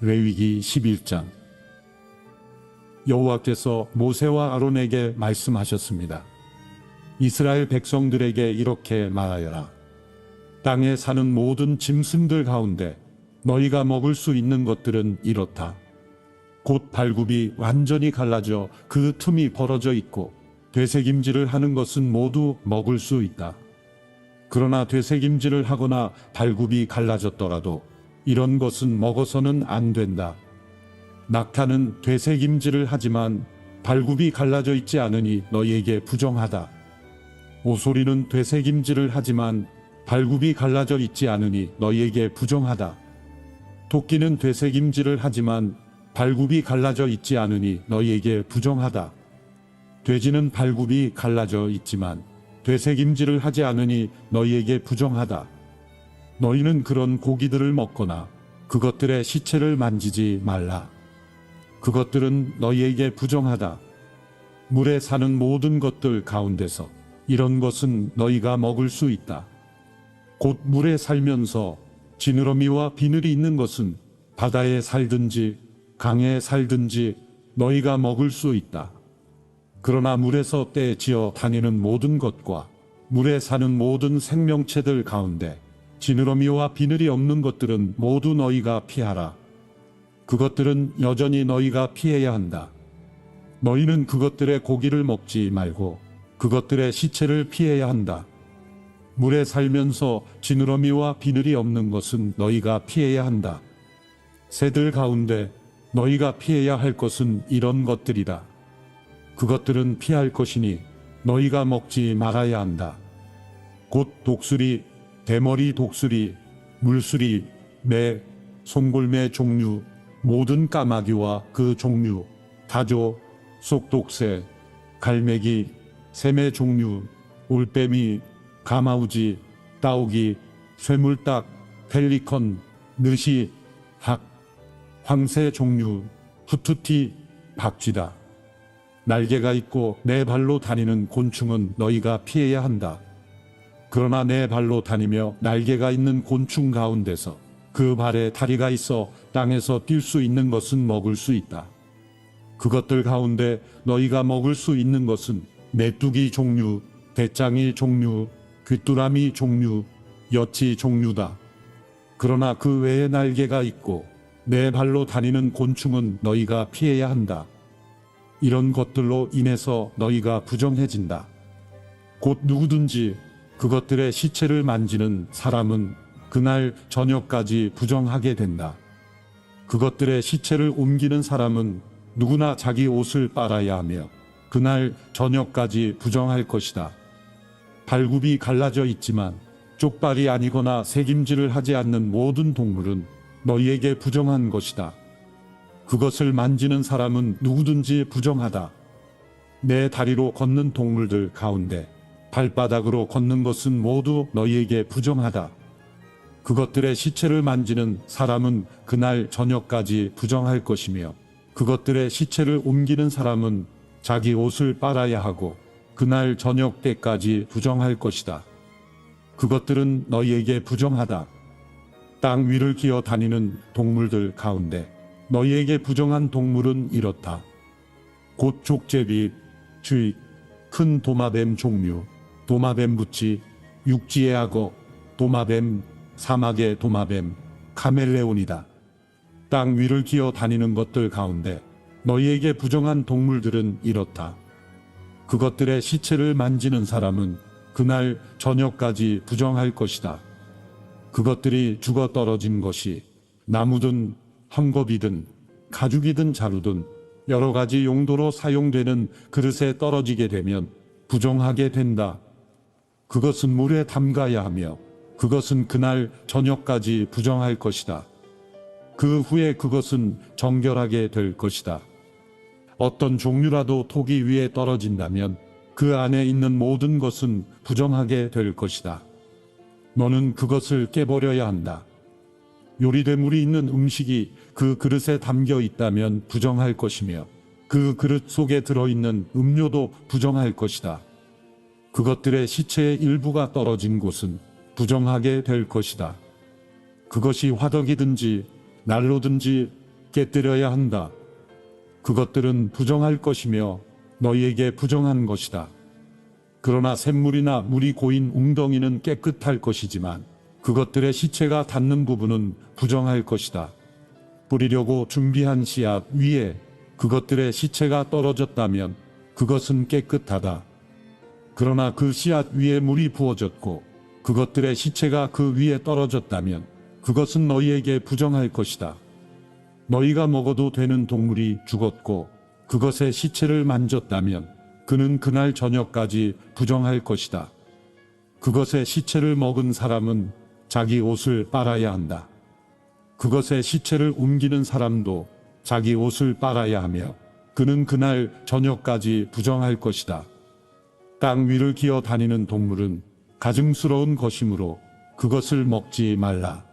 레위기 11장. 여호와께서 모세와 아론에게 말씀하셨습니다. 이스라엘 백성들에게 이렇게 말하여라. 땅에 사는 모든 짐승들 가운데 너희가 먹을 수 있는 것들은 이렇다. 곧 발굽이 완전히 갈라져 그 틈이 벌어져 있고 되새김질을 하는 것은 모두 먹을 수 있다. 그러나 되새김질을 하거나 발굽이 갈라졌더라도 이런 것은 먹어서는 안 된다. 낙타는 되새김질을 하지만 발굽이 갈라져 있지 않으니 너희에게 부정하다. 오소리는 되새김질을 하지만 발굽이 갈라져 있지 않으니 너희에게 부정하다. 토끼는 되새김질을 하지만 발굽이 갈라져 있지 않으니 너희에게 부정하다. 돼지는 발굽이 갈라져 있지만 되새김질을 하지 않으니 너희에게 부정하다. 너희는 그런 고기들을 먹거나 그것들의 시체를 만지지 말라. 그것들은 너희에게 부정하다. 물에 사는 모든 것들 가운데서 이런 것은 너희가 먹을 수 있다. 곧 물에 살면서 지느러미와 비늘이 있는 것은 바다에 살든지 강에 살든지 너희가 먹을 수 있다. 그러나 물에서 떼지어 다니는 모든 것과 물에 사는 모든 생명체들 가운데 지느러미와 비늘이 없는 것들은 모두 너희가 피하라. 그것들은 여전히 너희가 피해야 한다. 너희는 그것들의 고기를 먹지 말고 그것들의 시체를 피해야 한다. 물에 살면서 지느러미와 비늘이 없는 것은 너희가 피해야 한다. 새들 가운데 너희가 피해야 할 것은 이런 것들이다. 그것들은 피할 것이니 너희가 먹지 말아야 한다. 곧 독수리, 대머리 독수리, 물수리, 매, 송골매 종류, 모든 까마귀와 그 종류, 다조, 속독새, 갈매기, 샘의 종류, 올빼미, 가마우지, 따오기, 쇠물딱, 펠리컨, 느시, 학, 황새 종류, 후투티, 박쥐다. 날개가 있고 네 발로 다니는 곤충은 너희가 피해야 한다. 그러나 네 발로 다니며 날개가 있는 곤충 가운데서 그 발에 다리가 있어 땅에서 뛸 수 있는 것은 먹을 수 있다. 그것들 가운데 너희가 먹을 수 있는 것은 메뚜기 종류, 대장이 종류, 귀뚜라미 종류, 여치 종류다. 그러나 그 외에 날개가 있고 네 발로 다니는 곤충은 너희가 피해야 한다. 이런 것들로 인해서 너희가 부정해진다. 곧 누구든지 그것들의 시체를 만지는 사람은 그날 저녁까지 부정하게 된다. 그것들의 시체를 옮기는 사람은 누구나 자기 옷을 빨아야 하며 그날 저녁까지 부정할 것이다. 발굽이 갈라져 있지만 쪽발이 아니거나 새김질을 하지 않는 모든 동물은 너희에게 부정한 것이다. 그것을 만지는 사람은 누구든지 부정하다. 내 다리로 걷는 동물들 가운데 발바닥으로 걷는 것은 모두 너희에게 부정하다. 그것들의 시체를 만지는 사람은 그날 저녁까지 부정할 것이며 그것들의 시체를 옮기는 사람은 자기 옷을 빨아야 하고 그날 저녁 때까지 부정할 것이다. 그것들은 너희에게 부정하다. 땅 위를 기어 다니는 동물들 가운데 너희에게 부정한 동물은 이렇다. 곧 족제비, 쥐, 큰 도마뱀 종류, 도마뱀 부치, 육지의 악어, 도마뱀, 사막의 도마뱀, 카멜레온이다. 땅 위를 기어 다니는 것들 가운데 너희에게 부정한 동물들은 이렇다. 그것들의 시체를 만지는 사람은 그날 저녁까지 부정할 것이다. 그것들이 죽어 떨어진 것이 나무든 헝겊이든 가죽이든 자루든 여러 가지 용도로 사용되는 그릇에 떨어지게 되면 부정하게 된다. 그것은 물에 담가야 하며 그것은 그날 저녁까지 부정할 것이다. 그 후에 그것은 정결하게 될 것이다. 어떤 종류라도 토기 위에 떨어진다면 그 안에 있는 모든 것은 부정하게 될 것이다. 너는 그것을 깨버려야 한다. 요리대물이 있는 음식이 그 그릇에 담겨 있다면 부정할 것이며 그 그릇 속에 들어있는 음료도 부정할 것이다. 그것들의 시체의 일부가 떨어진 곳은 부정하게 될 것이다. 그것이 화덕이든지 난로든지 깨뜨려야 한다. 그것들은 부정할 것이며 너희에게 부정한 것이다. 그러나 샘물이나 물이 고인 웅덩이는 깨끗할 것이지만 그것들의 시체가 닿는 부분은 부정할 것이다. 뿌리려고 준비한 씨앗 위에 그것들의 시체가 떨어졌다면 그것은 깨끗하다. 그러나 그 씨앗 위에 물이 부어졌고 그것들의 시체가 그 위에 떨어졌다면 그것은 너희에게 부정할 것이다. 너희가 먹어도 되는 동물이 죽었고 그것의 시체를 만졌다면 그는 그날 저녁까지 부정할 것이다. 그것의 시체를 먹은 사람은 자기 옷을 빨아야 한다. 그것의 시체를 옮기는 사람도 자기 옷을 빨아야 하며 그는 그날 저녁까지 부정할 것이다. 땅 위를 기어 다니는 동물은 가증스러운 것이므로 그것을 먹지 말라.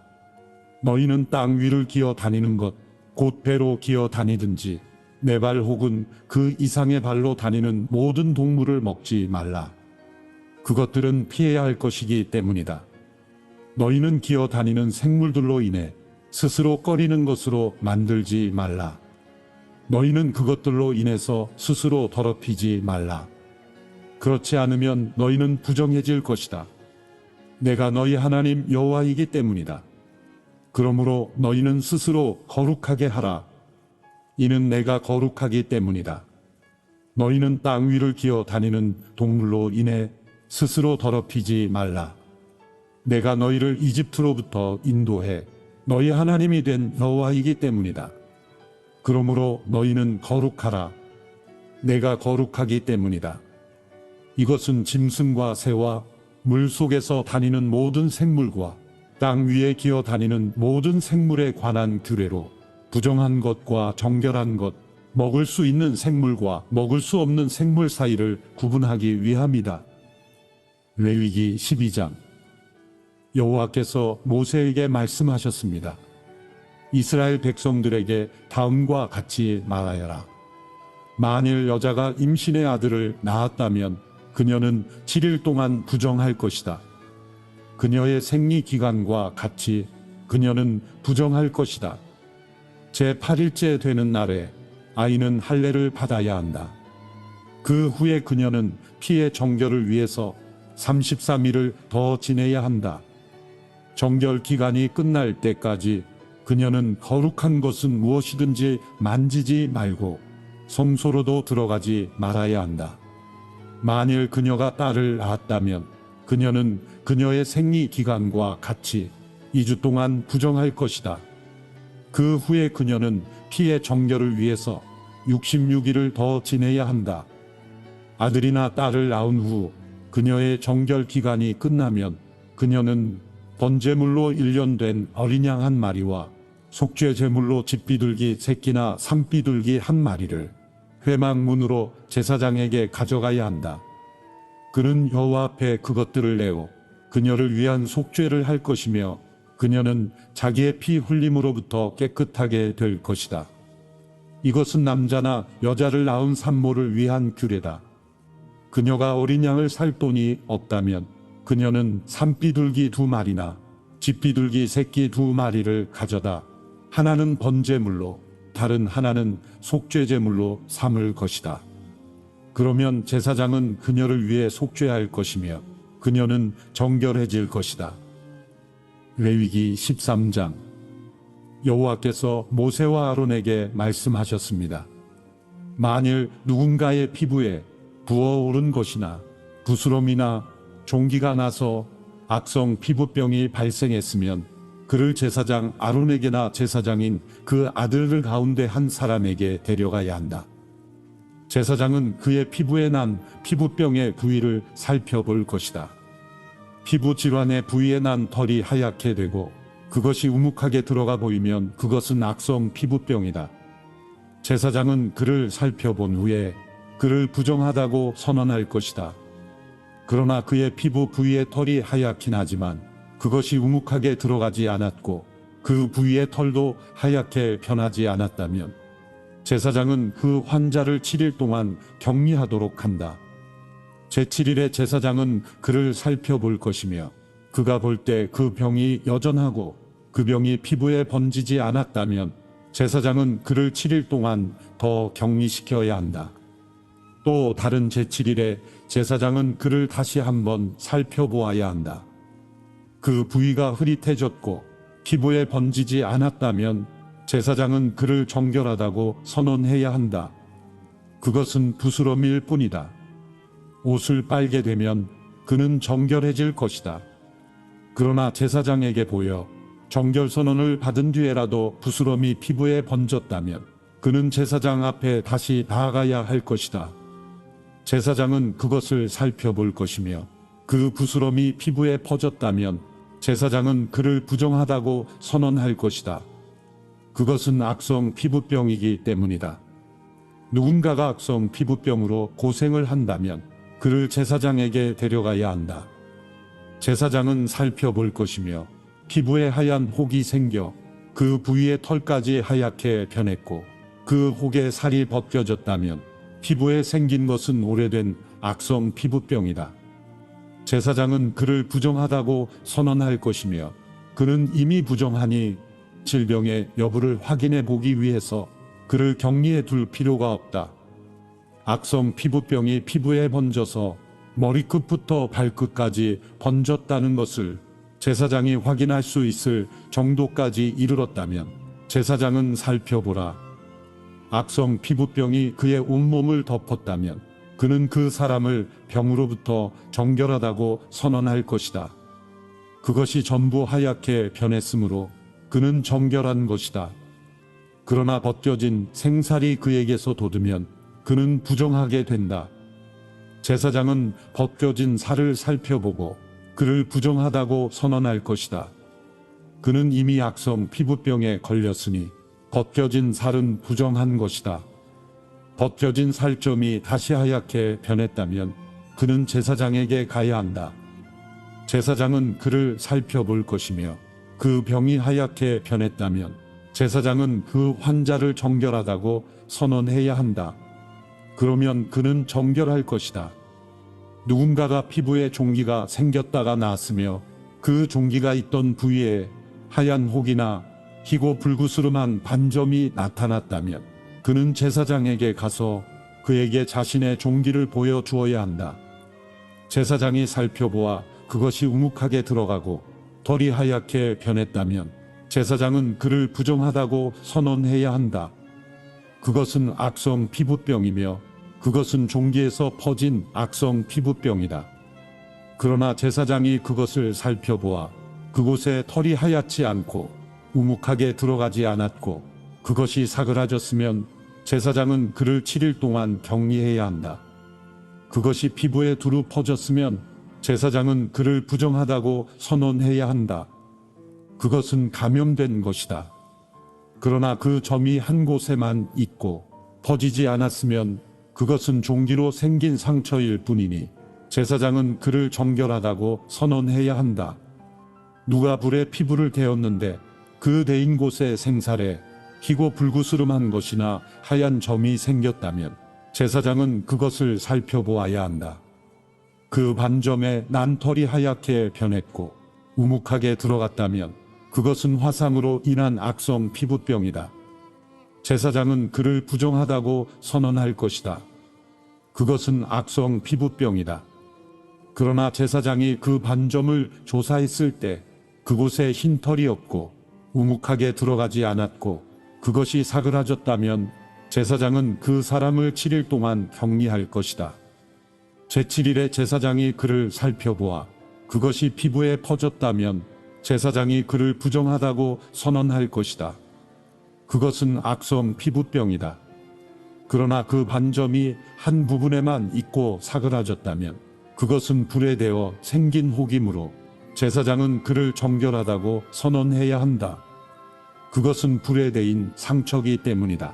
너희는 땅 위를 기어 다니는 것, 곧 배로 기어 다니든지 네 발 혹은 그 이상의 발로 다니는 모든 동물을 먹지 말라. 그것들은 피해야 할 것이기 때문이다. 너희는 기어 다니는 생물들로 인해 스스로 꺼리는 것으로 만들지 말라. 너희는 그것들로 인해서 스스로 더럽히지 말라. 그렇지 않으면 너희는 부정해질 것이다. 내가 너희 하나님 여호와이기 때문이다. 그러므로 너희는 스스로 거룩하게 하라. 이는 내가 거룩하기 때문이다. 너희는 땅 위를 기어 다니는 동물로 인해 스스로 더럽히지 말라. 내가 너희를 이집트로부터 인도해 너희 하나님이 된 여호와이기 때문이다. 그러므로 너희는 거룩하라. 내가 거룩하기 때문이다. 이것은 짐승과 새와 물 속에서 다니는 모든 생물과 땅 위에 기어 다니는 모든 생물에 관한 규례로 부정한 것과 정결한 것, 먹을 수 있는 생물과 먹을 수 없는 생물 사이를 구분하기 위함이다. 레위기 12장. 여호와께서 모세에게 말씀하셨습니다. 이스라엘 백성들에게 다음과 같이 말하여라. 만일 여자가 임신의 아들을 낳았다면 그녀는 7일 동안 부정할 것이다. 그녀의 생리 기간과 같이 그녀는 부정할 것이다. 제8일째 되는 날에 아이는 할례를 받아야 한다. 그 후에 그녀는 피의 정결을 위해서 33일을 더 지내야 한다. 정결 기간이 끝날 때까지 그녀는 거룩한 것은 무엇이든지 만지지 말고 성소로도 들어가지 말아야 한다. 만일 그녀가 딸을 낳았다면 그녀는 그녀의 생리 기간과 같이 2주 동안 부정할 것이다. 그 후에 그녀는 피의 정결을 위해서 66일을 더 지내야 한다. 아들이나 딸을 낳은 후 그녀의 정결 기간이 끝나면 그녀는 번제물로 1년 된 어린 양 한 마리와 속죄 제물로 집비둘기 새끼나 산비둘기 한 마리를 회막문으로 제사장에게 가져가야 한다. 그는 여호와 앞에 그것들을 내어 그녀를 위한 속죄를 할 것이며 그녀는 자기의 피 흘림으로부터 깨끗하게 될 것이다. 이것은 남자나 여자를 낳은 산모를 위한 규례다. 그녀가 어린 양을 살 돈이 없다면 그녀는 산비둘기 2마리나 집비둘기 새끼 2마리를 가져다 하나는 번제물로 다른 하나는 속죄제물로 삼을 것이다. 그러면 제사장은 그녀를 위해 속죄할 것이며 그녀는 정결해질 것이다. 레위기 13장. 여호와께서 모세와 아론에게 말씀하셨습니다. 만일 누군가의 피부에 부어오른 것이나 부스럼이나 종기가 나서 악성 피부병이 발생했으면 그를 제사장 아론에게나 제사장인 그 아들 가운데 한 사람에게 데려가야 한다. 제사장은 그의 피부에 난 피부병의 부위를 살펴볼 것이다. 피부 질환의 부위에 난 털이 하얗게 되고 그것이 우묵하게 들어가 보이면 그것은 악성 피부병이다. 제사장은 그를 살펴본 후에 그를 부정하다고 선언할 것이다. 그러나 그의 피부 부위의 털이 하얗긴 하지만 그것이 우묵하게 들어가지 않았고 그 부위의 털도 하얗게 변하지 않았다면 제사장은 그 환자를 7일 동안 격리하도록 한다. 제7일에 제사장은 그를 살펴볼 것이며 그가 볼 때 그 병이 여전하고 그 병이 피부에 번지지 않았다면 제사장은 그를 7일 동안 더 격리시켜야 한다. 또 다른 제7일에 제사장은 그를 다시 한번 살펴보아야 한다. 그 부위가 흐릿해졌고 피부에 번지지 않았다면 제사장은 그를 정결하다고 선언해야 한다. 그것은 부스럼일 뿐이다. 옷을 빨게 되면 그는 정결해질 것이다. 그러나 제사장에게 보여 정결 선언을 받은 뒤에라도 부스럼이 피부에 번졌다면 그는 제사장 앞에 다시 나아가야 할 것이다. 제사장은 그것을 살펴볼 것이며 그 부스럼이 피부에 퍼졌다면 제사장은 그를 부정하다고 선언할 것이다. 그것은 악성 피부병이기 때문이다. 누군가가 악성 피부병으로 고생을 한다면 그를 제사장에게 데려가야 한다. 제사장은 살펴볼 것이며 피부에 하얀 혹이 생겨 그 부위의 털까지 하얗게 변했고 그 혹의 살이 벗겨졌다면 피부에 생긴 것은 오래된 악성 피부병이다. 제사장은 그를 부정하다고 선언할 것이며 그는 이미 부정하니 질병의 여부를 확인해 보기 위해서 그를 격리해 둘 필요가 없다. 악성 피부병이 피부에 번져서 머리끝부터 발끝까지 번졌다는 것을 제사장이 확인할 수 있을 정도까지 이르렀다면 제사장은 살펴보라. 악성 피부병이 그의 온몸을 덮었다면 그는 그 사람을 병으로부터 정결하다고 선언할 것이다. 그것이 전부 하얗게 변했으므로 그는 정결한 것이다. 그러나 벗겨진 생살이 그에게서 돋으면 그는 부정하게 된다. 제사장은 벗겨진 살을 살펴보고 그를 부정하다고 선언할 것이다. 그는 이미 악성 피부병에 걸렸으니 벗겨진 살은 부정한 것이다. 벗겨진 살점이 다시 하얗게 변했다면 그는 제사장에게 가야 한다. 제사장은 그를 살펴볼 것이며 그 병이 하얗게 변했다면 제사장은 그 환자를 정결하다고 선언해야 한다. 그러면 그는 정결할 것이다. 누군가가 피부에 종기가 생겼다가 나았으며 그 종기가 있던 부위에 하얀 혹이나 희고 불구스름한 반점이 나타났다면 그는 제사장에게 가서 그에게 자신의 종기를 보여주어야 한다. 제사장이 살펴보아 그것이 우묵하게 들어가고 털이 하얗게 변했다면 제사장은 그를 부정하다고 선언해야 한다. 그것은 악성 피부병이며 그것은 종기에서 퍼진 악성 피부병이다. 그러나 제사장이 그것을 살펴보아 그곳에 털이 하얗지 않고 우묵하게 들어가지 않았고 그것이 사그라졌으면 제사장은 그를 7일 동안 격리해야 한다. 그것이 피부에 두루 퍼졌으면 제사장은 그를 부정하다고 선언해야 한다. 그것은 감염된 것이다. 그러나 그 점이 한 곳에만 있고 퍼지지 않았으면 그것은 종기로 생긴 상처일 뿐이니 제사장은 그를 정결하다고 선언해야 한다. 누가 불에 피부를 데웠는데 그 데인 곳에 생살에 희고 불구스름한 것이나 하얀 점이 생겼다면 제사장은 그것을 살펴보아야 한다. 그 반점에 난 털이 하얗게 변했고 우묵하게 들어갔다면 그것은 화상으로 인한 악성 피부병이다. 제사장은 그를 부정하다고 선언할 것이다. 그것은 악성 피부병이다. 그러나 제사장이 그 반점을 조사했을 때 그곳에 흰 털이 없고 우묵하게 들어가지 않았고 그것이 사그라졌다면 제사장은 그 사람을 7일 동안 격리할 것이다. 제7일에 제사장이 그를 살펴보아 그것이 피부에 퍼졌다면 제사장이 그를 부정하다고 선언할 것이다. 그것은 악성 피부병이다. 그러나 그 반점이 한 부분에만 있고 사그라졌다면 그것은 불에 데워 생긴 혹이므로 제사장은 그를 정결하다고 선언해야 한다. 그것은 불에 데인 상처이기 때문이다.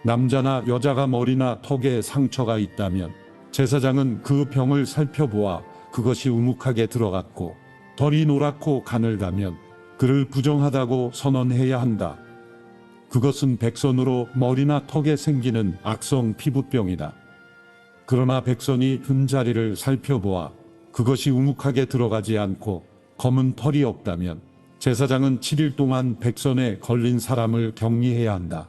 남자나 여자가 머리나 턱에 상처가 있다면 제사장은 그 병을 살펴보아 그것이 우묵하게 들어갔고 털이 노랗고 가늘다면 그를 부정하다고 선언해야 한다. 그것은 백선으로 머리나 턱에 생기는 악성 피부병이다. 그러나 백선이 흠자리를 살펴보아 그것이 우묵하게 들어가지 않고 검은 털이 없다면 제사장은 7일 동안 백선에 걸린 사람을 격리해야 한다.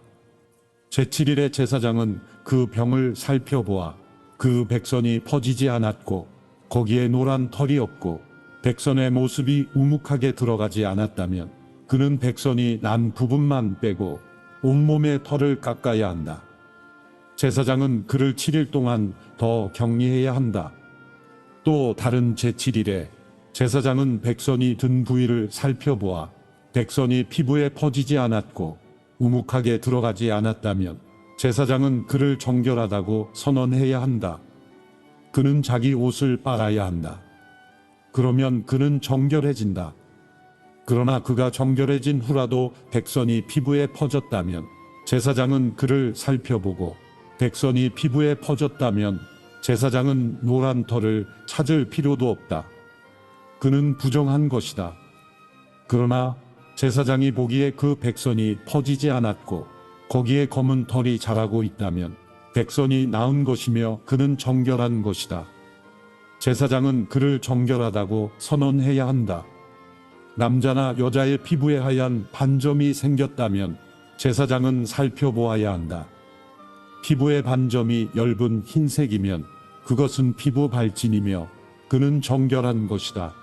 제7일에 제사장은 그 병을 살펴보아 그 백선이 퍼지지 않았고 거기에 노란 털이 없고 백선의 모습이 우묵하게 들어가지 않았다면 그는 백선이 난 부분만 빼고 온몸의 털을 깎아야 한다. 제사장은 그를 7일 동안 더 격리해야 한다. 또 다른 제7일에 제사장은 백선이 든 부위를 살펴보아 백선이 피부에 퍼지지 않았고 우묵하게 들어가지 않았다면 제사장은 그를 정결하다고 선언해야 한다. 그는 자기 옷을 빨아야 한다. 그러면 그는 정결해진다. 그러나 그가 정결해진 후라도 백선이 피부에 퍼졌다면 제사장은 그를 살펴보고 백선이 피부에 퍼졌다면 제사장은 노란 털을 찾을 필요도 없다. 그는 부정한 것이다. 그러나 제사장이 보기에 그 백선이 퍼지지 않았고 거기에 검은 털이 자라고 있다면 백선이 나은 것이며 그는 정결한 것이다. 제사장은 그를 정결하다고 선언해야 한다. 남자나 여자의 피부에 하얀 반점이 생겼다면 제사장은 살펴보아야 한다. 피부의 반점이 엷은 흰색이면 그것은 피부 발진이며 그는 정결한 것이다.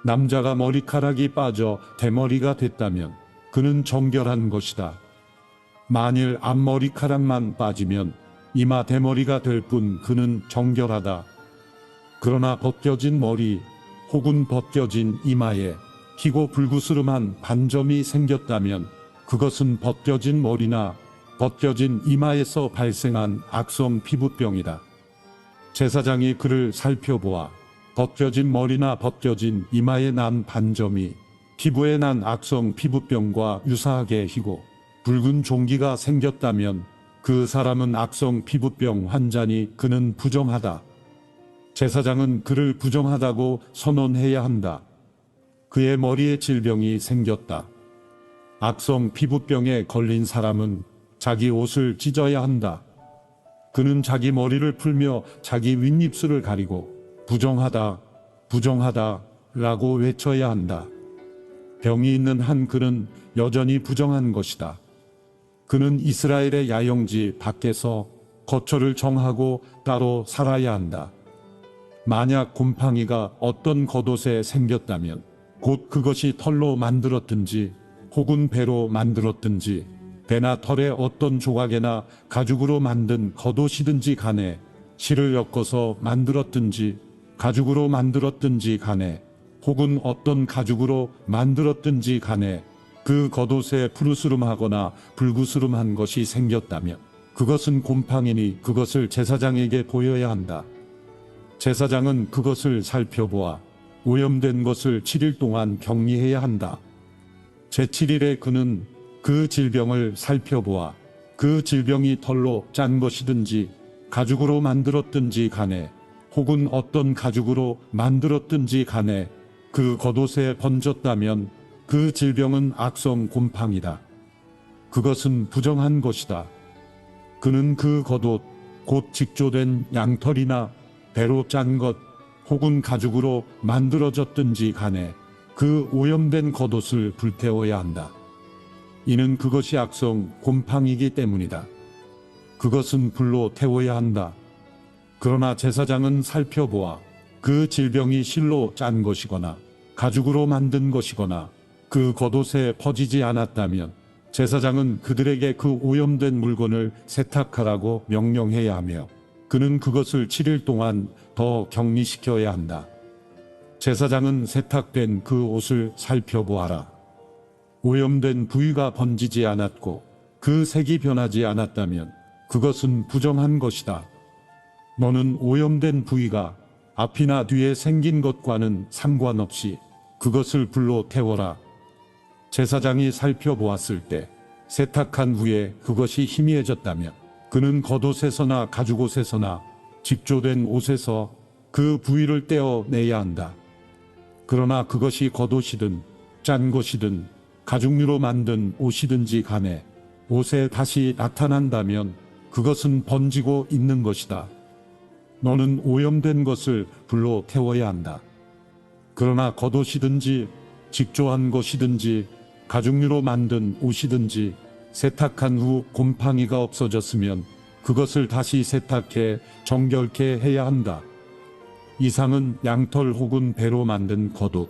남자가 머리카락이 빠져 대머리가 됐다면 그는 정결한 것이다. 만일 앞머리카락만 빠지면 이마 대머리가 될 뿐 그는 정결하다. 그러나 벗겨진 머리 혹은 벗겨진 이마에 희고 불구스름한 반점이 생겼다면 그것은 벗겨진 머리나 벗겨진 이마에서 발생한 악성 피부병이다. 제사장이 그를 살펴보아 벗겨진 머리나 벗겨진 이마에 난 반점이 피부에 난 악성 피부병과 유사하게 희고 붉은 종기가 생겼다면 그 사람은 악성 피부병 환자니 그는 부정하다. 제사장은 그를 부정하다고 선언해야 한다. 그의 머리에 질병이 생겼다. 악성 피부병에 걸린 사람은 자기 옷을 찢어야 한다. 그는 자기 머리를 풀며 자기 윗입술을 가리고 부정하다, 부정하다 라고 외쳐야 한다. 병이 있는 한 그는 여전히 부정한 것이다. 그는 이스라엘의 야영지 밖에서 거처를 정하고 따로 살아야 한다. 만약 곰팡이가 어떤 겉옷에 생겼다면 곧 그것이 털로 만들었든지 혹은 배로 만들었든지 배나 털의 어떤 조각에나 가죽으로 만든 겉옷이든지 간에 실을 엮어서 만들었든지 가죽으로 만들었든지 간에 혹은 어떤 가죽으로 만들었든지 간에 그 겉옷에 푸르스름하거나 불구스름한 것이 생겼다면 그것은 곰팡이니 그것을 제사장에게 보여야 한다. 제사장은 그것을 살펴보아 오염된 것을 7일 동안 격리해야 한다. 제7일에 그는 그 질병을 살펴보아 그 질병이 털로 짠 것이든지 가죽으로 만들었든지 간에 혹은 어떤 가죽으로 만들었든지 간에 그 겉옷에 번졌다면 그 질병은 악성 곰팡이다. 그것은 부정한 것이다. 그는 그 겉옷 곧 직조된 양털이나 배로 짠 것 혹은 가죽으로 만들어졌든지 간에 그 오염된 겉옷을 불태워야 한다. 이는 그것이 악성 곰팡이기 때문이다. 그것은 불로 태워야 한다. 그러나 제사장은 살펴보아 그 질병이 실로 짠 것이거나 가죽으로 만든 것이거나 그 겉옷에 퍼지지 않았다면 제사장은 그들에게 그 오염된 물건을 세탁하라고 명령해야 하며 그는 그것을 7일 동안 더 격리시켜야 한다. 제사장은 세탁된 그 옷을 살펴보아라. 오염된 부위가 번지지 않았고 그 색이 변하지 않았다면 그것은 부정한 것이다. 너는 오염된 부위가 앞이나 뒤에 생긴 것과는 상관없이 그것을 불로 태워라. 제사장이 살펴보았을 때 세탁한 후에 그것이 희미해졌다면 그는 겉옷에서나 가죽옷에서나 직조된 옷에서 그 부위를 떼어내야 한다. 그러나 그것이 겉옷이든 짠 것이든 가죽류로 만든 옷이든지 간에 옷에 다시 나타난다면 그것은 번지고 있는 것이다. 너는 오염된 것을 불로 태워야 한다. 그러나 겉옷이든지 직조한 것이든지 가죽류로 만든 옷이든지 세탁한 후 곰팡이가 없어졌으면 그것을 다시 세탁해 정결케 해야 한다. 이상은 양털 혹은 배로 만든 겉옷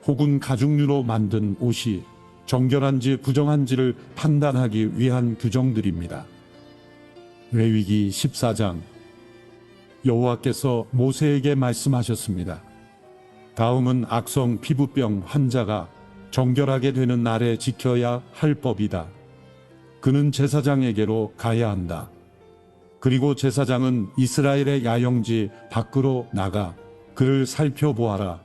혹은 가죽류로 만든 옷이 정결한지 부정한지를 판단하기 위한 규정들입니다. 레위기 14장. 여호와께서 모세에게 말씀하셨습니다. 다음은 악성 피부병 환자가 정결하게 되는 날에 지켜야 할 법이다. 그는 제사장에게로 가야 한다. 그리고 제사장은 이스라엘의 야영지 밖으로 나가 그를 살펴보아라.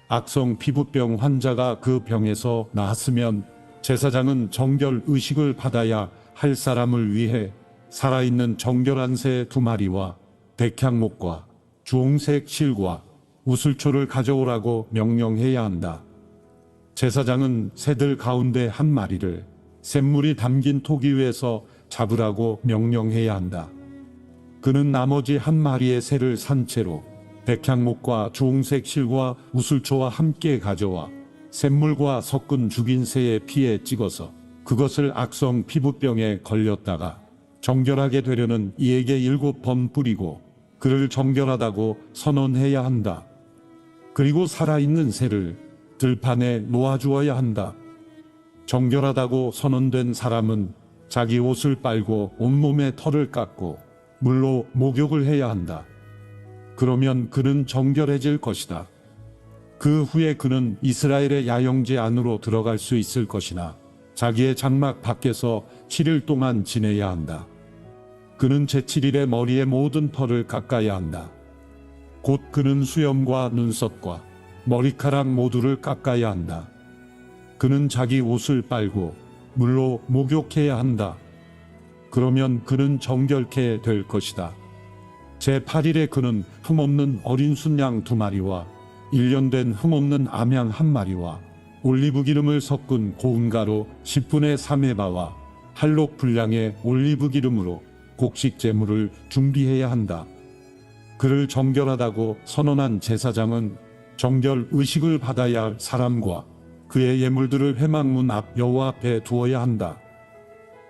악성 피부병 환자가 그 병에서 나았으면 제사장은 정결 의식을 받아야 할 사람을 위해 살아있는 정결한 새 2마리와 백향목과 주홍색 실과 우슬초를 가져오라고 명령해야 한다. 제사장은 새들 가운데 1마리를 샘물이 담긴 토기 위에서 잡으라고 명령해야 한다. 그는 나머지 1마리의 새를 산채로 백향목과 주홍색 실과 우슬초와 함께 가져와 샘물과 섞은 죽인 새의 피에 찍어서 그것을 악성 피부병에 걸렸다가 정결하게 되려는 이에게 7번 뿌리고 그를 정결하다고 선언해야 한다. 그리고 살아있는 새를 들판에 놓아주어야 한다. 정결하다고 선언된 사람은 자기 옷을 빨고 온몸에 털을 깎고 물로 목욕을 해야 한다. 그러면 그는 정결해질 것이다. 그 후에 그는 이스라엘의 야영지 안으로 들어갈 수 있을 것이나 자기의 장막 밖에서 7일 동안 지내야 한다. 그는 제7일에 머리의 모든 털을 깎아야 한다. 곧 그는 수염과 눈썹과 머리카락 모두를 깎아야 한다. 그는 자기 옷을 빨고 물로 목욕해야 한다. 그러면 그는 정결케 될 것이다. 제8일에 그는 흠없는 어린 순양 2마리와 1년 된 흠없는 암양 1마리와 올리브 기름을 섞은 고운 가루 10분의 3에바와 할록 분량의 올리브 기름으로 곡식 제물을 준비해야 한다. 그를 정결하다고 선언한 제사장은 정결 의식을 받아야 할 사람과 그의 예물들을 회막문 앞 여호와 앞에 두어야 한다.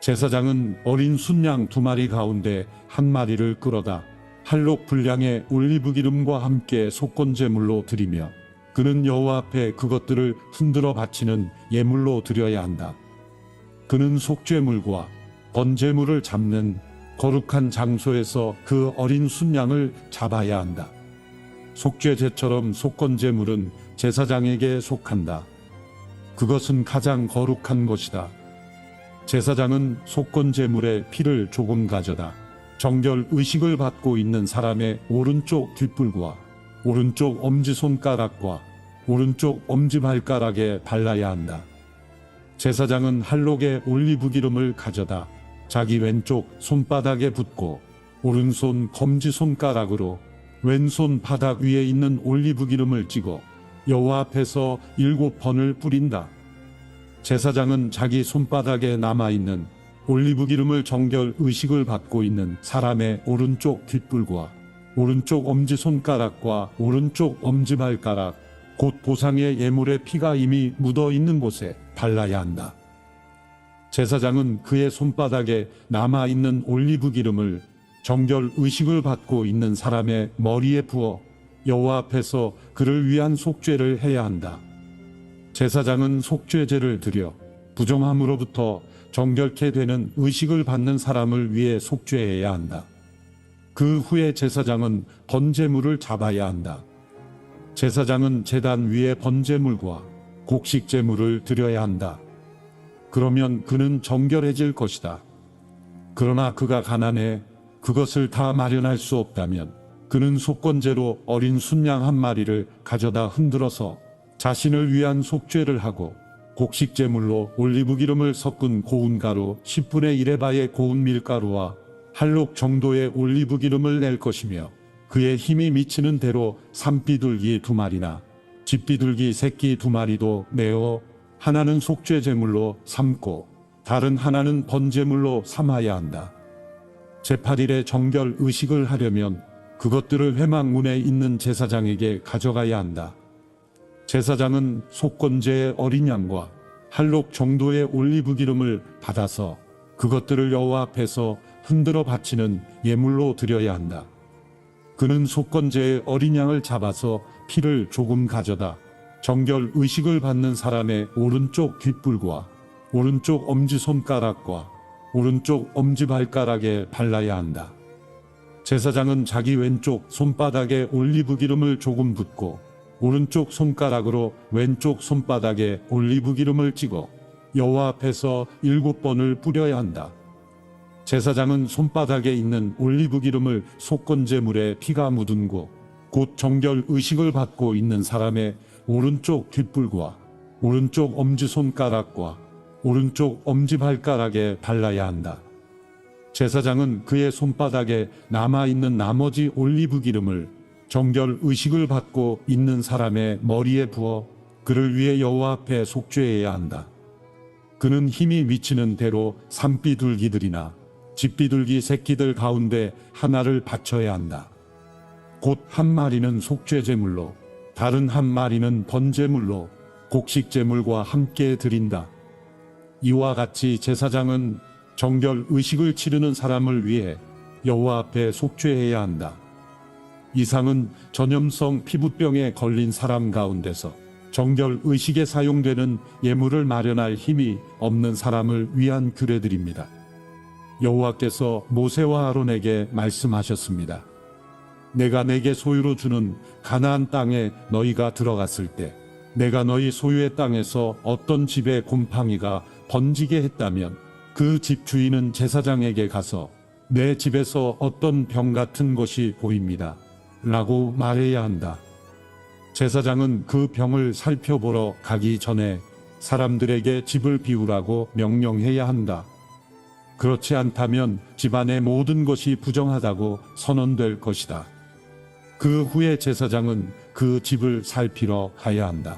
제사장은 어린 순양 2마리 가운데 1마리를 끌어다 할록 분량의 올리브 기름과 함께 속건제물로 드리며 그는 여호와 앞에 그것들을 흔들어 바치는 예물로 드려야 한다. 그는 속죄물과 번제물을 잡는 거룩한 장소에서 그 어린 순양을 잡아야 한다. 속죄제처럼 속건제물은 제사장에게 속한다. 그것은 가장 거룩한 것이다. 제사장은 속건제물의 피를 조금 가져다 정결 의식을 받고 있는 사람의 오른쪽 뒷불과 오른쪽 엄지손가락과 오른쪽 엄지발가락에 발라야 한다. 제사장은 할록의 올리브 기름을 가져다 자기 왼쪽 손바닥에 붓고 오른손 검지손가락으로 왼손 바닥 위에 있는 올리브 기름을 찍어 여호와 앞에서 7번을 뿌린다. 제사장은 자기 손바닥에 남아있는 올리브 기름을 정결 의식을 받고 있는 사람의 오른쪽 뒷불과 오른쪽 엄지손가락과 오른쪽 엄지발가락 곧 보상의 예물의 피가 이미 묻어 있는 곳에 발라야 한다. 제사장은 그의 손바닥에 남아있는 올리브 기름을 정결 의식을 받고 있는 사람의 머리에 부어 여호와 앞에서 그를 위한 속죄를 해야 한다. 제사장은 속죄제를 드려 부정함으로부터 정결케 되는 의식을 받는 사람을 위해 속죄해야 한다. 그 후에 제사장은 번제물을 잡아야 한다. 제사장은 제단 위에 번제물과 곡식제물을 드려야 한다. 그러면 그는 정결해질 것이다. 그러나 그가 가난해 그것을 다 마련할 수 없다면 그는 속건제로 어린 순양 1마리를 가져다 흔들어서 자신을 위한 속죄를 하고 곡식제물로 올리브 기름을 섞은 고운 가루 10분의 1에바의 고운 밀가루와 할록 정도의 올리브 기름을 낼 것이며 그의 힘이 미치는 대로 산비둘기 2마리나 집비둘기 새끼 2마리도 내어 하나는 속죄제물로 삼고 다른 하나는 번제물로 삼아야 한다. 제8일에 정결 의식을 하려면 그것들을 회막문에 있는 제사장에게 가져가야 한다. 제사장은 속건제의 어린 양과 할록 정도의 올리브 기름을 받아서 그것들을 여호와 앞에서 흔들어 바치는 예물로 드려야 한다. 그는 속건제의 어린 양을 잡아서 피를 조금 가져다 정결 의식을 받는 사람의 오른쪽 귓불과 오른쪽 엄지손가락과 오른쪽 엄지발가락에 발라야 한다. 제사장은 자기 왼쪽 손바닥에 올리브 기름을 조금 붓고 오른쪽 손가락으로 왼쪽 손바닥에 올리브 기름을 찍어 여호와 앞에서 7번을 뿌려야 한다. 제사장은 손바닥에 있는 올리브 기름을 속건제물에 피가 묻은 곳, 곧 정결 의식을 받고 있는 사람의 오른쪽 뒷불과 오른쪽 엄지손가락과 오른쪽 엄지발가락에 발라야 한다. 제사장은 그의 손바닥에 남아있는 나머지 올리브 기름을 정결 의식을 받고 있는 사람의 머리에 부어 그를 위해 여호와 앞에 속죄해야 한다. 그는 힘이 미치는 대로 산비둘기들이나 집비둘기 새끼들 가운데 하나를 바쳐야 한다. 곧 한 마리는 속죄제물로 다른 한 마리는 번제물로 곡식제물과 함께 드린다. 이와 같이 제사장은 정결 의식을 치르는 사람을 위해 여호와 앞에 속죄해야 한다. 이상은 전염성 피부병에 걸린 사람 가운데서 정결 의식에 사용되는 예물을 마련할 힘이 없는 사람을 위한 규례들입니다. 여호와께서 모세와 아론에게 말씀하셨습니다. 내가 내게 소유로 주는 가나안 땅에 너희가 들어갔을 때 내가 너희 소유의 땅에서 어떤 집에 곰팡이가 번지게 했다면 그 집 주인은 제사장에게 가서 내 집에서 어떤 병 같은 것이 보입니다 라고 말해야 한다. 제사장은 그 병을 살펴보러 가기 전에 사람들에게 집을 비우라고 명령해야 한다. 그렇지 않다면 집안의 모든 것이 부정하다고 선언될 것이다. 그 후에 제사장은 그 집을 살피러 가야 한다.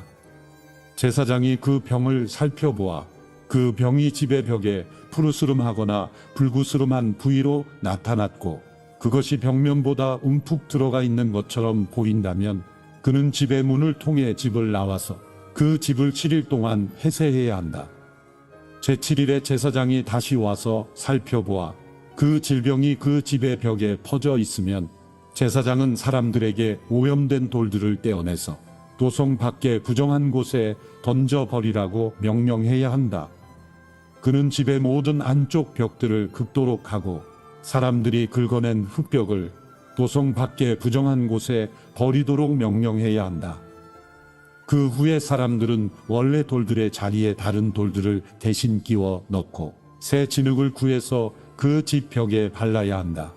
제사장이 그 병을 살펴보아 그 병이 집의 벽에 푸르스름하거나 불구스름한 부위로 나타났고 그것이 벽면보다 움푹 들어가 있는 것처럼 보인다면 그는 집의 문을 통해 집을 나와서 그 집을 7일 동안 해세해야 한다. 제7일에 제사장이 다시 와서 살펴보아 그 질병이 그 집의 벽에 퍼져 있으면 제사장은 사람들에게 오염된 돌들을 떼어내서 도성 밖에 부정한 곳에 던져버리라고 명령해야 한다. 그는 집의 모든 안쪽 벽들을 긁도록 하고 사람들이 긁어낸 흙벽을 도성 밖에 부정한 곳에 버리도록 명령해야 한다. 그 후에 사람들은 원래 돌들의 자리에 다른 돌들을 대신 끼워 넣고 새 진흙을 구해서 그 집 벽에 발라야 한다.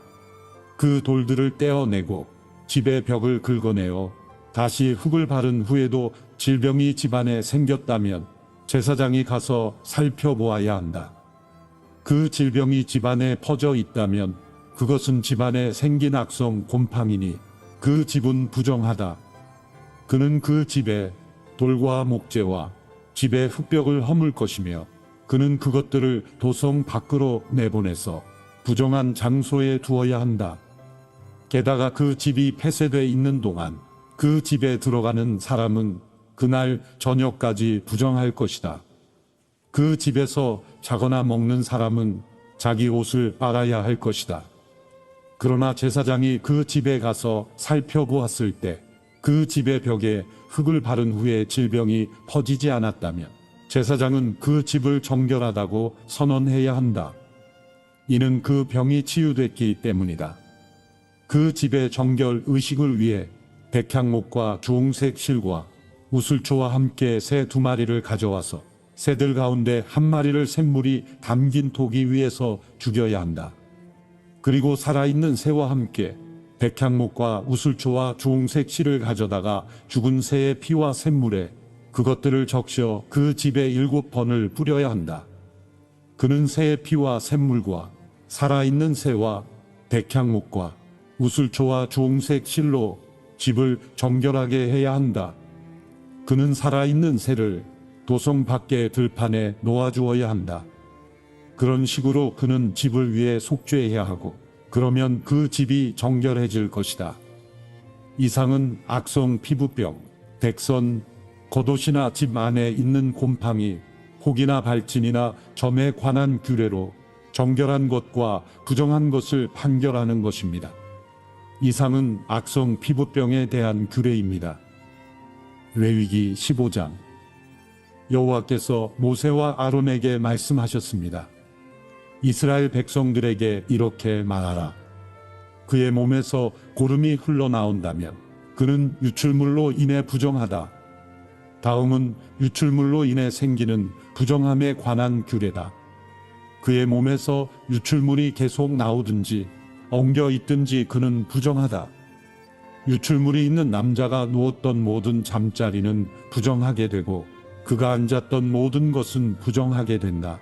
그 돌들을 떼어내고 집의 벽을 긁어내어 다시 흙을 바른 후에도 질병이 집안에 생겼다면 제사장이 가서 살펴보아야 한다. 그 질병이 집안에 퍼져 있다면 그것은 집안에 생긴 악성 곰팡이니 그 집은 부정하다. 그는 그 집에 돌과 목재와 집의 흙벽을 허물 것이며 그는 그것들을 도성 밖으로 내보내서 부정한 장소에 두어야 한다. 게다가 그 집이 폐쇄되어 있는 동안 그 집에 들어가는 사람은 그날 저녁까지 부정할 것이다. 그 집에서 자거나 먹는 사람은 자기 옷을 빨아야 할 것이다. 그러나 제사장이 그 집에 가서 살펴보았을 때 그 집의 벽에 흙을 바른 후에 질병이 퍼지지 않았다면 제사장은 그 집을 정결하다고 선언해야 한다. 이는 그 병이 치유됐기 때문이다. 그 집의 정결 의식을 위해 백향목과 주홍색 실과 우슬초와 함께 새 2마리를 가져와서 새들 가운데 1마리를 샘물이 담긴 토기 위에서 죽여야 한다. 그리고 살아있는 새와 함께 백향목과 우슬초와 주홍색 실을 가져다가 죽은 새의 피와 샘물에 그것들을 적셔 그 집에 7번을 뿌려야 한다. 그는 새의 피와 샘물과 살아있는 새와 백향목과 우슬초와 주홍색 실로 집을 정결하게 해야 한다. 그는 살아있는 새를 도성 밖의 들판에 놓아주어야 한다. 그런 식으로 그는 집을 위해 속죄해야 하고 그러면 그 집이 정결해질 것이다. 이상은 악성 피부병, 백선, 겉옷이나 집 안에 있는 곰팡이, 혹이나 발진이나 점에 관한 규례로 정결한 것과 부정한 것을 판결하는 것입니다. 이상은 악성 피부병에 대한 규례입니다. 레위기 15장. 여호와께서 모세와 아론에게 말씀하셨습니다. 이스라엘 백성들에게 이렇게 말하라. 그의 몸에서 고름이 흘러나온다면 그는 유출물로 인해 부정하다. 다음은 유출물로 인해 생기는 부정함에 관한 규례다. 그의 몸에서 유출물이 계속 나오든지 엉겨 있든지 그는 부정하다. 유출물이 있는 남자가 누웠던 모든 잠자리는 부정하게 되고 그가 앉았던 모든 것은 부정하게 된다.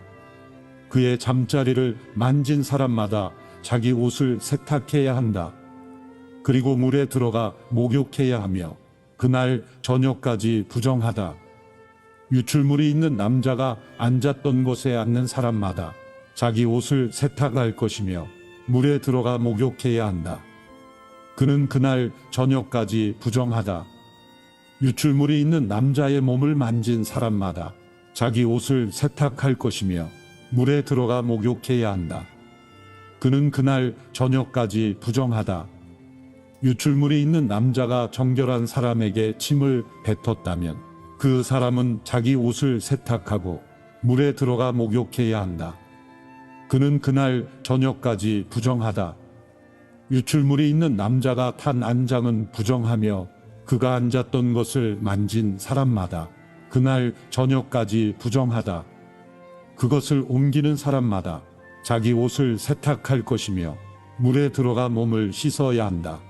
그의 잠자리를 만진 사람마다 자기 옷을 세탁해야 한다. 그리고 물에 들어가 목욕해야 하며 그날 저녁까지 부정하다. 유출물이 있는 남자가 앉았던 곳에 앉는 사람마다 자기 옷을 세탁할 것이며 물에 들어가 목욕해야 한다. 그는 그날 저녁까지 부정하다. 유출물이 있는 남자의 몸을 만진 사람마다 자기 옷을 세탁할 것이며 물에 들어가 목욕해야 한다. 그는 그날 저녁까지 부정하다. 유출물이 있는 남자가 정결한 사람에게 침을 뱉었다면 그 사람은 자기 옷을 세탁하고 물에 들어가 목욕해야 한다. 그는 그날 저녁까지 부정하다. 유출물이 있는 남자가 탄 안장은 부정하며 그가 앉았던 것을 만진 사람마다 그날 저녁까지 부정하다. 그것을 옮기는 사람마다 자기 옷을 세탁할 것이며 물에 들어가 몸을 씻어야 한다.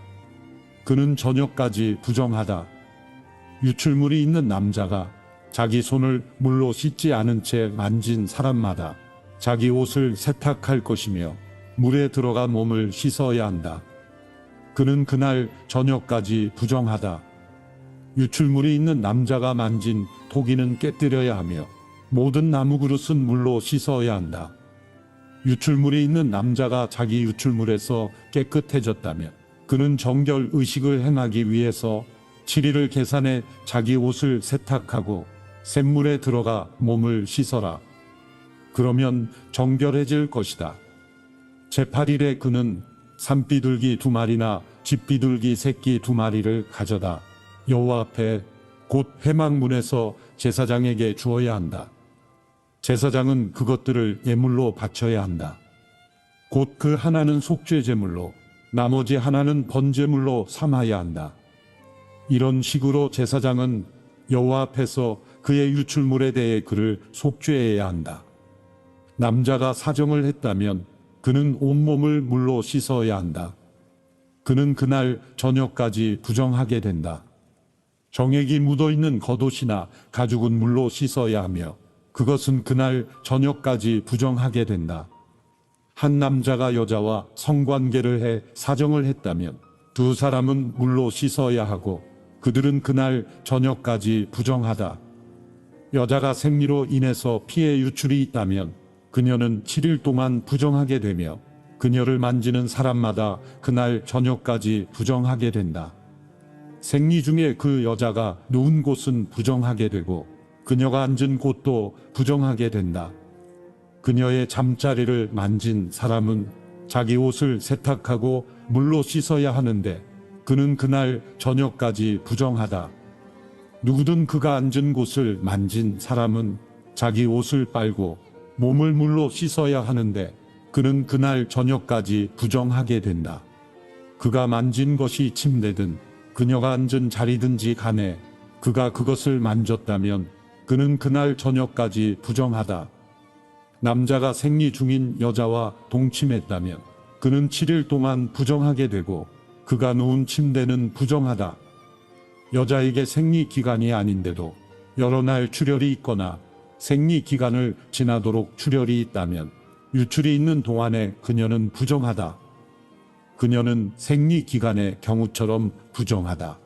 그는 저녁까지 부정하다. 유출물이 있는 남자가 자기 손을 물로 씻지 않은 채 만진 사람마다 자기 옷을 세탁할 것이며 물에 들어가 몸을 씻어야 한다. 그는 그날 저녁까지 부정하다. 유출물이 있는 남자가 만진 토기는 깨뜨려야 하며 모든 나무 그릇은 물로 씻어야 한다. 유출물이 있는 남자가 자기 유출물에서 깨끗해졌다면 그는 정결 의식을 행하기 위해서 7일을 계산해 자기 옷을 세탁하고 샘물에 들어가 몸을 씻어라. 그러면 정결해질 것이다. 제8일에 그는 산비둘기 2마리나 집비둘기 새끼 2마리를 가져다 여호와 앞에 곧 회막문에서 제사장에게 주어야 한다. 제사장은 그것들을 예물로 바쳐야 한다. 곧 그 하나는 속죄 제물로 나머지 하나는 번제물로 삼아야 한다. 이런 식으로 제사장은 여호와 앞에서 그의 유출물에 대해 그를 속죄해야 한다. 남자가 사정을 했다면 그는 온몸을 물로 씻어야 한다. 그는 그날 저녁까지 부정하게 된다. 정액이 묻어있는 겉옷이나 가죽은 물로 씻어야 하며 그것은 그날 저녁까지 부정하게 된다. 한 남자가 여자와 성관계를 해 사정을 했다면 두 사람은 물로 씻어야 하고 그들은 그날 저녁까지 부정하다. 여자가 생리로 인해서 피해 유출이 있다면 그녀는 7일 동안 부정하게 되며 그녀를 만지는 사람마다 그날 저녁까지 부정하게 된다. 생리 중에 그 여자가 누운 곳은 부정하게 되고 그녀가 앉은 곳도 부정하게 된다. 그녀의 잠자리를 만진 사람은 자기 옷을 세탁하고 물로 씻어야 하는데 그는 그날 저녁까지 부정하다. 누구든 그가 앉은 곳을 만진 사람은 자기 옷을 빨고 몸을 물로 씻어야 하는데 그는 그날 저녁까지 부정하게 된다. 그가 만진 것이 침대든 그녀가 앉은 자리든지 간에 그가 그것을 만졌다면 그는 그날 저녁까지 부정하다. 남자가 생리 중인 여자와 동침했다면 그는 7일 동안 부정하게 되고 그가 누운 침대는 부정하다. 여자에게 생리 기간이 아닌데도 여러 날 출혈이 있거나 생리 기간을 지나도록 출혈이 있다면 유출이 있는 동안에 그녀는 부정하다. 그녀는 생리 기간의 경우처럼 부정하다.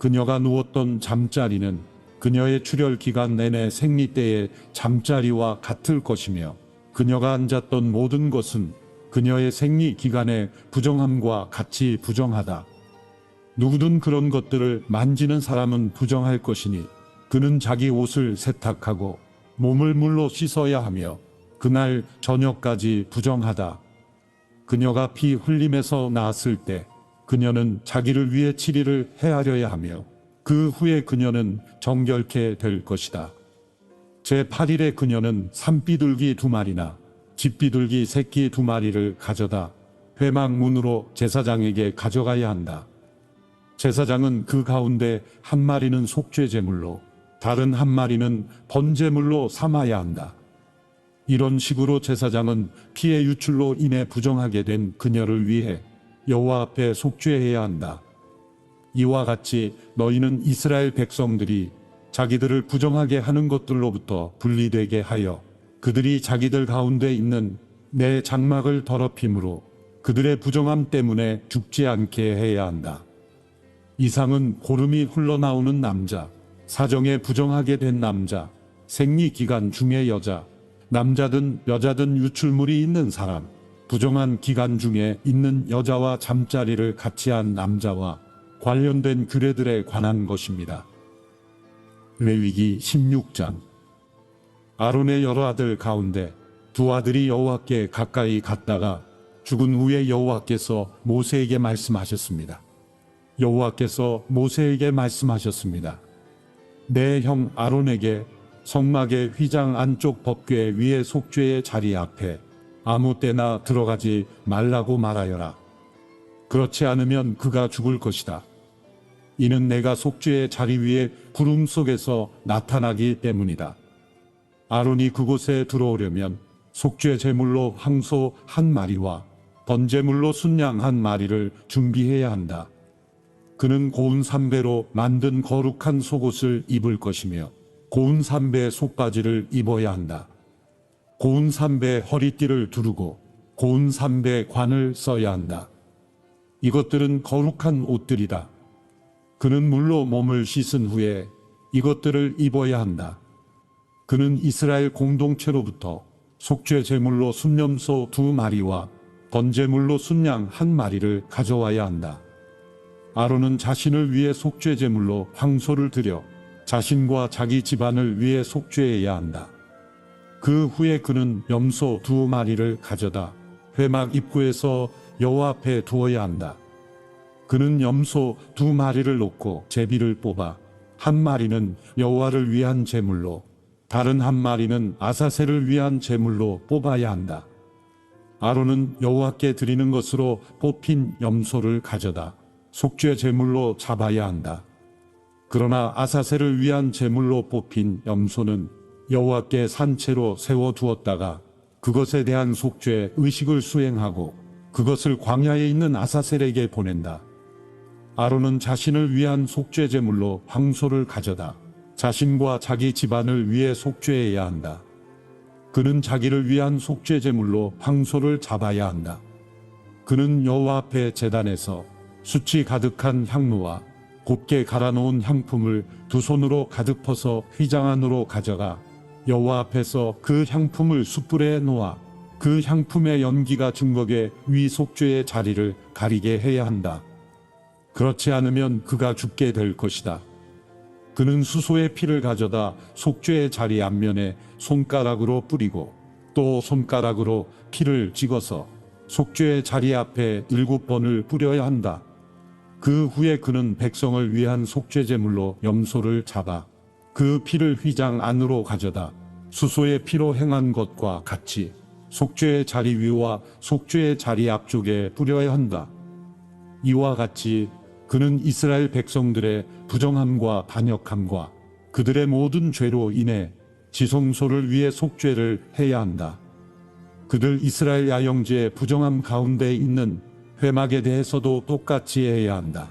그녀가 누웠던 잠자리는 그녀의 출혈 기간 내내 생리 때의 잠자리와 같을 것이며 그녀가 앉았던 모든 것은 그녀의 생리 기간의 부정함과 같이 부정하다. 누구든 그런 것들을 만지는 사람은 부정할 것이니 그는 자기 옷을 세탁하고 몸을 물로 씻어야 하며 그날 저녁까지 부정하다. 그녀가 피 흘림에서 나았을 때 그녀는 자기를 위해 7일을 헤아려야 하며 그 후에 그녀는 정결케 될 것이다. 제8일에 그녀는 산비둘기 2마리나 집비둘기 새끼 2마리를 가져다 회막문으로 제사장에게 가져가야 한다. 제사장은 그 가운데 1마리는 속죄 제물로 다른 1마리는 번제물로 삼아야 한다. 이런 식으로 제사장은 피의 유출로 인해 부정하게 된 그녀를 위해 여호와 앞에 속죄해야 한다. 이와 같이 너희는 이스라엘 백성들이 자기들을 부정하게 하는 것들로부터 분리되게 하여 그들이 자기들 가운데 있는 내 장막을 더럽힘으로 그들의 부정함 때문에 죽지 않게 해야 한다. 이상은 고름이 흘러나오는 남자, 사정에 부정하게 된 남자, 생리기간 중의 여자, 남자든 여자든 유출물이 있는 사람, 부정한 기간 중에 있는 여자와 잠자리를 같이 한 남자와 관련된 규례들에 관한 것입니다. 레위기 16장. 아론의 여러 아들 가운데 2아들이 여호와께 가까이 갔다가 죽은 후에 여호와께서 모세에게 말씀하셨습니다. 여호와께서 모세에게 말씀하셨습니다. 내 형 아론에게 성막의 휘장 안쪽 법궤 위에 속죄의 자리 앞에 아무 때나 들어가지 말라고 말하여라. 그렇지 않으면 그가 죽을 것이다. 이는 내가 속죄의 자리 위에 구름 속에서 나타나기 때문이다. 아론이 그곳에 들어오려면 속죄 제물로 황소 1마리와 번제물로 순양 1마리를 준비해야 한다. 그는 고운 삼배로 만든 거룩한 속옷을 입을 것이며 고운 삼배 속바지를 입어야 한다. 고운 삼배 허리띠를 두르고 고운 삼배 관을 써야 한다. 이것들은 거룩한 옷들이다. 그는 물로 몸을 씻은 후에 이것들을 입어야 한다. 그는 이스라엘 공동체로부터 속죄 제물로 순념소 2마리와 번제물로 순양 1마리를 가져와야 한다. 아론은 자신을 위해 속죄 제물로 황소를 드려 자신과 자기 집안을 위해 속죄해야 한다. 그 후에 그는 염소 2마리를 가져다 회막 입구에서 여호와 앞에 두어야 한다. 그는 염소 2마리를 놓고 제비를 뽑아 1마리는 여호와를 위한 제물로 다른 1마리는 아사셀을 위한 제물로 뽑아야 한다. 아론은 여호와께 드리는 것으로 뽑힌 염소를 가져다 속죄 제물로 잡아야 한다. 그러나 아사셀을 위한 제물로 뽑힌 염소는 여호와께 산채로 세워두었다가 그것에 대한 속죄 의식을 수행하고 그것을 광야에 있는 아사셀에게 보낸다. 아론은 자신을 위한 속죄 제물로 황소를 가져다 자신과 자기 집안을 위해 속죄해야 한다. 그는 자기를 위한 속죄 제물로 황소를 잡아야 한다. 그는 여호와 앞에 제단에서 수치 가득한 향로와 곱게 갈아놓은 향품을 2손으로 가득 퍼서 휘장 안으로 가져가 여호와 앞에서 그 향품을 숯불에 놓아 그 향품의 연기가 증거게 위 속죄의 자리를 가리게 해야 한다. 그렇지 않으면 그가 죽게 될 것이다. 그는 수소의 피를 가져다 속죄의 자리 앞면에 손가락으로 뿌리고 또 손가락으로 피를 찍어서 속죄의 자리 앞에 7번을 뿌려야 한다. 그 후에 그는 백성을 위한 속죄 제물로 염소를 잡아 그 피를 휘장 안으로 가져다 수소의 피로 행한 것과 같이 속죄의 자리 위와 속죄의 자리 앞쪽에 뿌려야 한다. 이와 같이 그는 이스라엘 백성들의 부정함과 반역함과 그들의 모든 죄로 인해 지성소를 위해 속죄를 해야 한다. 그들 이스라엘 야영지의 부정함 가운데 있는 회막에 대해서도 똑같이 해야 한다.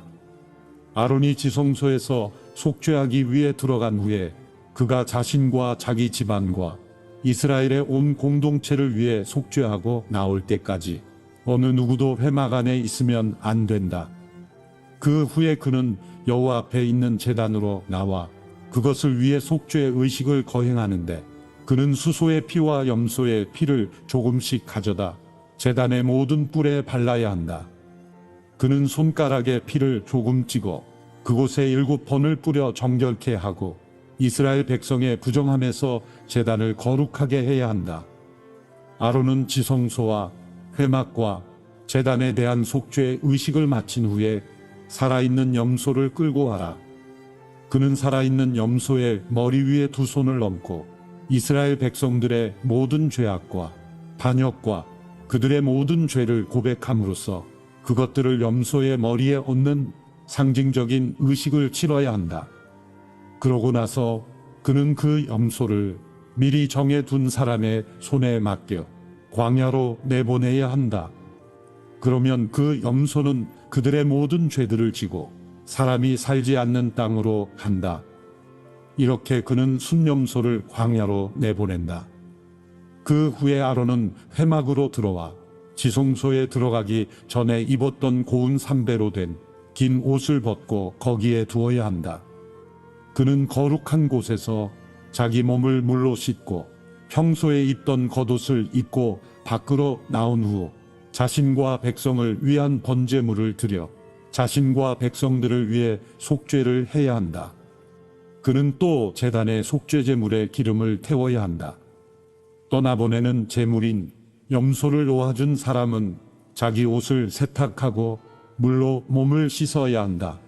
아론이 지성소에서 속죄하기 위해 들어간 후에 그가 자신과 자기 집안과 이스라엘의 온 공동체를 위해 속죄하고 나올 때까지 어느 누구도 회막 안에 있으면 안 된다. 그 후에 그는 여호와 앞에 있는 제단으로 나와 그것을 위해 속죄 의식을 거행하는데 그는 수소의 피와 염소의 피를 조금씩 가져다 제단의 모든 뿔에 발라야 한다. 그는 손가락에 피를 조금 찍어 그곳에 7번을 뿌려 정결케 하고 이스라엘 백성의 부정함에서 제단을 거룩하게 해야 한다. 아론은 지성소와 회막과 제단에 대한 속죄 의식을 마친 후에 살아있는 염소를 끌고 와라. 그는 살아있는 염소의 머리 위에 두 손을 얹고 이스라엘 백성들의 모든 죄악과 반역과 그들의 모든 죄를 고백함으로써 그것들을 염소의 머리에 얹는 상징적인 의식을 치러야 한다. 그러고 나서 그는 그 염소를 미리 정해둔 사람의 손에 맡겨 광야로 내보내야 한다. 그러면 그 염소는 그들의 모든 죄들을 지고 사람이 살지 않는 땅으로 간다. 이렇게 그는 순염소를 광야로 내보낸다. 그 후에 아론은 회막으로 들어와 지성소에 들어가기 전에 입었던 고운 삼배로 된 긴 옷을 벗고 거기에 두어야 한다. 그는 거룩한 곳에서 자기 몸을 물로 씻고 평소에 입던 겉옷을 입고 밖으로 나온 후 자신과 백성을 위한 번제물을 드려 자신과 백성들을 위해 속죄를 해야 한다. 그는 또 제단에 속죄제물에 기름을 태워야 한다. 떠나보내는 제물인 염소를 놓아준 사람은 자기 옷을 세탁하고 물로 몸을 씻어야 한다.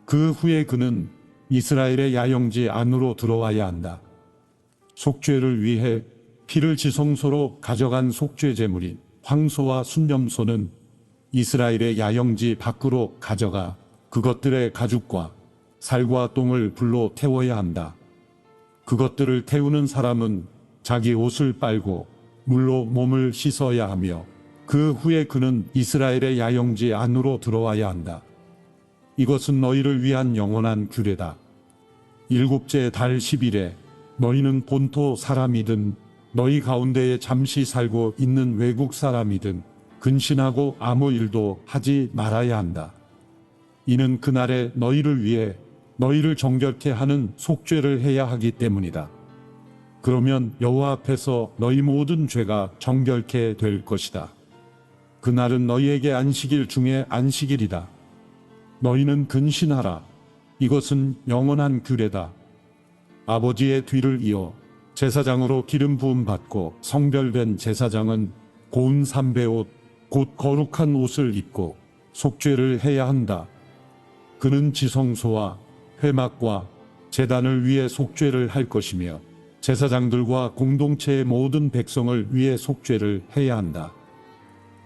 그 후에 그는 이스라엘의 야영지 안으로 들어와야 한다. 속죄를 위해 피를 지성소로 가져간 속죄제물인 황소와 순염소는 이스라엘의 야영지 밖으로 가져가 그것들의 가죽과 살과 똥을 불로 태워야 한다. 그것들을 태우는 사람은 자기 옷을 빨고 물로 몸을 씻어야 하며 그 후에 그는 이스라엘의 야영지 안으로 들어와야 한다. 이것은 너희를 위한 영원한 규례다. 일곱째 달 10일에 너희는 본토 사람이든 너희 가운데에 잠시 살고 있는 외국 사람이든 근신하고 아무 일도 하지 말아야 한다. 이는 그날에 너희를 위해 너희를 정결케 하는 속죄를 해야 하기 때문이다. 그러면 여호와 앞에서 너희 모든 죄가 정결케 될 것이다. 그날은 너희에게 안식일 중에 안식일이다. 너희는 근신하라. 이것은 영원한 규례다. 아버지의 뒤를 이어 제사장으로 기름 부음 받고 성별된 제사장은 고운 삼배옷 곧 거룩한 옷을 입고 속죄를 해야 한다. 그는 지성소와 회막과 제단을 위해 속죄를 할 것이며 제사장들과 공동체의 모든 백성을 위해 속죄를 해야 한다.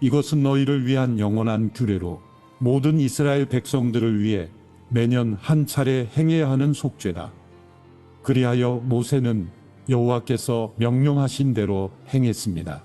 이것은 너희를 위한 영원한 규례로 모든 이스라엘 백성들을 위해 매년 한 차례 행해야 하는 속죄다. 그리하여 모세는 여호와께서 명령하신 대로 행했습니다.